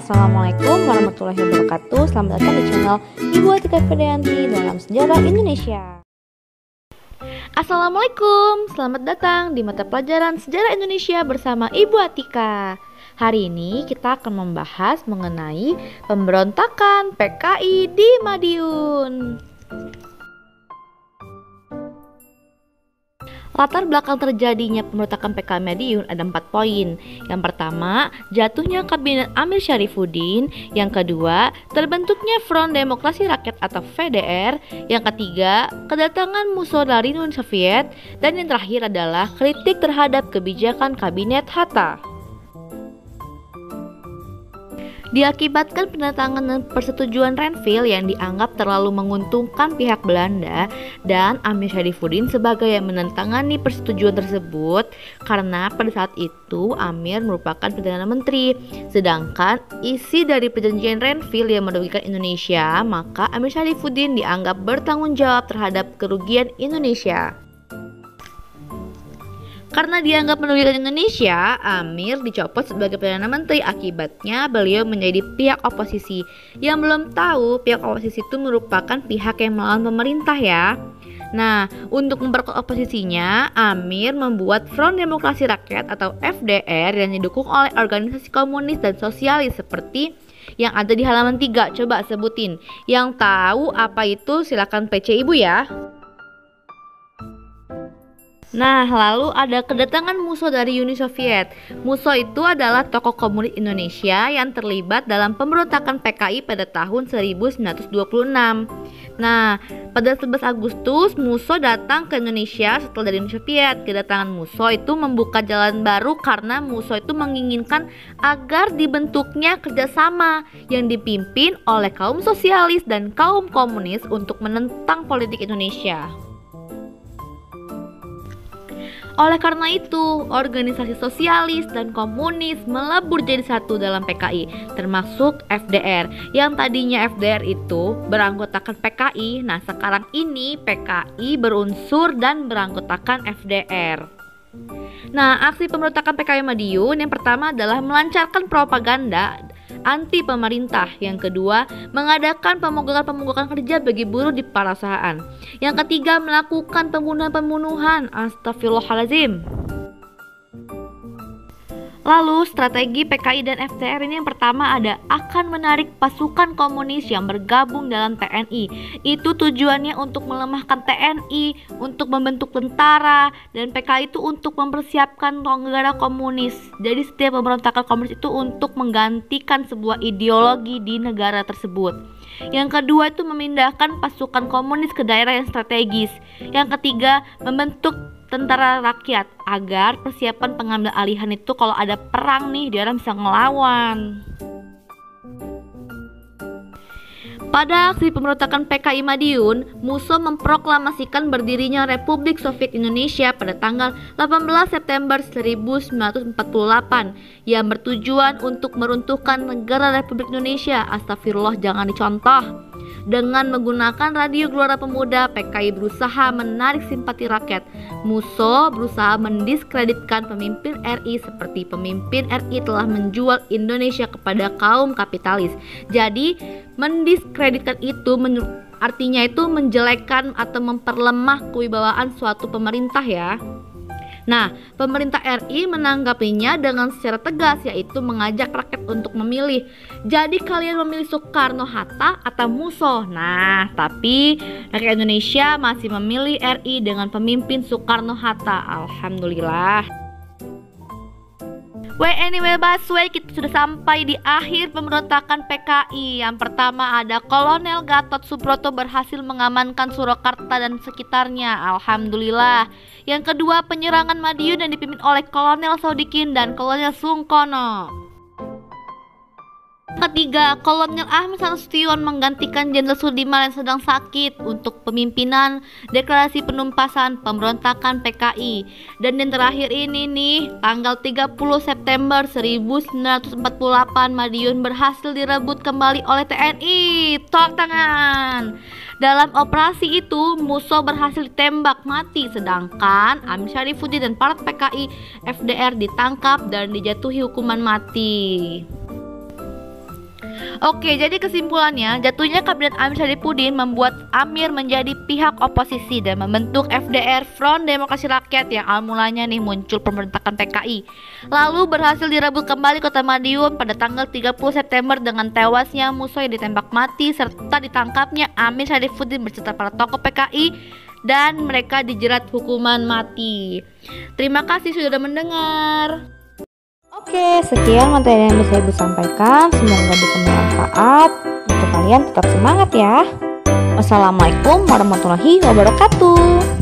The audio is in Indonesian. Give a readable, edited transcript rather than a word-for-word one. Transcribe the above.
Assalamualaikum warahmatullahi wabarakatuh. Selamat datang di channel Ibu Atika Fedayanti dalam Sejarah Indonesia. Assalamualaikum, selamat datang di mata pelajaran Sejarah Indonesia bersama Ibu Atika. Hari ini kita akan membahas mengenai pemberontakan PKI di Madiun. Latar belakang terjadinya pemberontakan PKI Madiun ada 4 poin. Yang pertama, jatuhnya kabinet Amir Syarifuddin. Yang kedua, terbentuknya Front Demokrasi Rakyat atau VDR. Yang ketiga, kedatangan musuh dari Uni Soviet. Dan yang terakhir adalah kritik terhadap kebijakan kabinet Hatta. Diakibatkan penandatangan dan persetujuan Renville yang dianggap terlalu menguntungkan pihak Belanda dan Amir Syarifuddin sebagai yang menandatangani persetujuan tersebut, karena pada saat itu Amir merupakan Perdana Menteri, sedangkan isi dari perjanjian Renville yang merugikan Indonesia, maka Amir Syarifuddin dianggap bertanggung jawab terhadap kerugian Indonesia. Karena dianggap merugikan Indonesia, Amir dicopot sebagai Perdana Menteri. Akibatnya beliau menjadi pihak oposisi. Yang belum tahu, pihak oposisi itu merupakan pihak yang melawan pemerintah ya. Nah, untuk memperkuat oposisinya, Amir membuat Front Demokrasi Rakyat atau FDR yang didukung oleh organisasi komunis dan sosialis seperti yang ada di halaman 3. Coba sebutin. Yang tahu apa itu silakan PC Ibu ya. Nah, lalu ada kedatangan musuh dari Uni Soviet. Musuh itu adalah tokoh komunis Indonesia yang terlibat dalam pemberontakan PKI pada tahun 1926. Nah, pada 11 Agustus, Musso datang ke Indonesia setelah dari Uni Soviet. Kedatangan Musso itu membuka jalan baru karena Musso itu menginginkan agar dibentuknya kerjasama yang dipimpin oleh kaum sosialis dan kaum komunis untuk menentang politik Indonesia. Oleh karena itu, organisasi sosialis dan komunis melebur jadi satu dalam PKI, termasuk FDR. Yang tadinya FDR itu beranggotakan PKI, nah sekarang ini PKI berunsur dan beranggotakan FDR. Nah, aksi pemberontakan PKI Madiun yang pertama adalah melancarkan propaganda anti pemerintah. Yang kedua, mengadakan pemogokan kerja bagi buruh di perusahaan. Yang ketiga, melakukan pembunuhan. Astagfirullahaladzim. Lalu strategi PKI dan FDR ini yang pertama ada akan menarik pasukan komunis yang bergabung dalam TNI. Itu tujuannya untuk melemahkan TNI, untuk membentuk tentara, dan PKI itu untuk mempersiapkan negara komunis. Jadi setiap pemberontakan komunis itu untuk menggantikan sebuah ideologi di negara tersebut. Yang kedua itu memindahkan pasukan komunis ke daerah yang strategis. Yang ketiga, membentuk tentara rakyat agar persiapan pengambil alihan itu kalau ada perang nih dia bisa ngelawan. Pada aksi pemberontakan PKI Madiun, Musso memproklamasikan berdirinya Republik Soviet Indonesia pada tanggal 18 September 1948 yang bertujuan untuk meruntuhkan negara Republik Indonesia. Astagfirullah, jangan dicontoh. Dengan menggunakan radio Gelora Pemuda, PKI berusaha menarik simpati rakyat. Musso berusaha mendiskreditkan pemimpin RI seperti pemimpin RI telah menjual Indonesia kepada kaum kapitalis. Jadi mendiskreditkan itu artinya itu menjelekkan atau memperlemah kewibawaan suatu pemerintah ya. Nah, pemerintah RI menanggapinya dengan secara tegas, yaitu mengajak rakyat untuk memilih. Jadi kalian memilih Soekarno-Hatta atau Musso? Nah, tapi rakyat Indonesia masih memilih RI dengan pemimpin Soekarno-Hatta. Alhamdulillah. Anyway, busway, kita sudah sampai di akhir pemberontakan PKI. Yang pertama ada Kolonel Gatot Subroto berhasil mengamankan Surakarta dan sekitarnya. Alhamdulillah. Yang kedua, penyerangan Madiun yang dipimpin oleh Kolonel Sodikin dan Kolonel Sungkono. Ketiga, Kolonel Ahmad Nasution menggantikan Jenderal Sudirman yang sedang sakit untuk pemimpinan deklarasi penumpasan pemberontakan PKI. Dan yang terakhir ini nih, tanggal 30 September 1948 Madiun berhasil direbut kembali oleh TNI. Tepuk tangan. Dalam operasi itu, Musso berhasil ditembak mati, sedangkan Amir Syarifuddin dan para PKI FDR ditangkap dan dijatuhi hukuman mati. Oke, jadi kesimpulannya, jatuhnya Kabinet Amir Syarifudin membuat Amir menjadi pihak oposisi dan membentuk FDR Front Demokrasi Rakyat yang awal mulanya nih muncul pemberontakan PKI. Lalu berhasil direbut kembali kota Madiun pada tanggal 30 September dengan tewasnya Musso yang ditembak mati serta ditangkapnya Amir Syarifudin berserta para tokoh PKI dan mereka dijerat hukuman mati. Terima kasih sudah mendengar. Oke, sekian materi yang bisa Ibu sampaikan. Semoga bisa bermanfaat. Untuk kalian tetap semangat ya. Wassalamualaikum warahmatullahi wabarakatuh.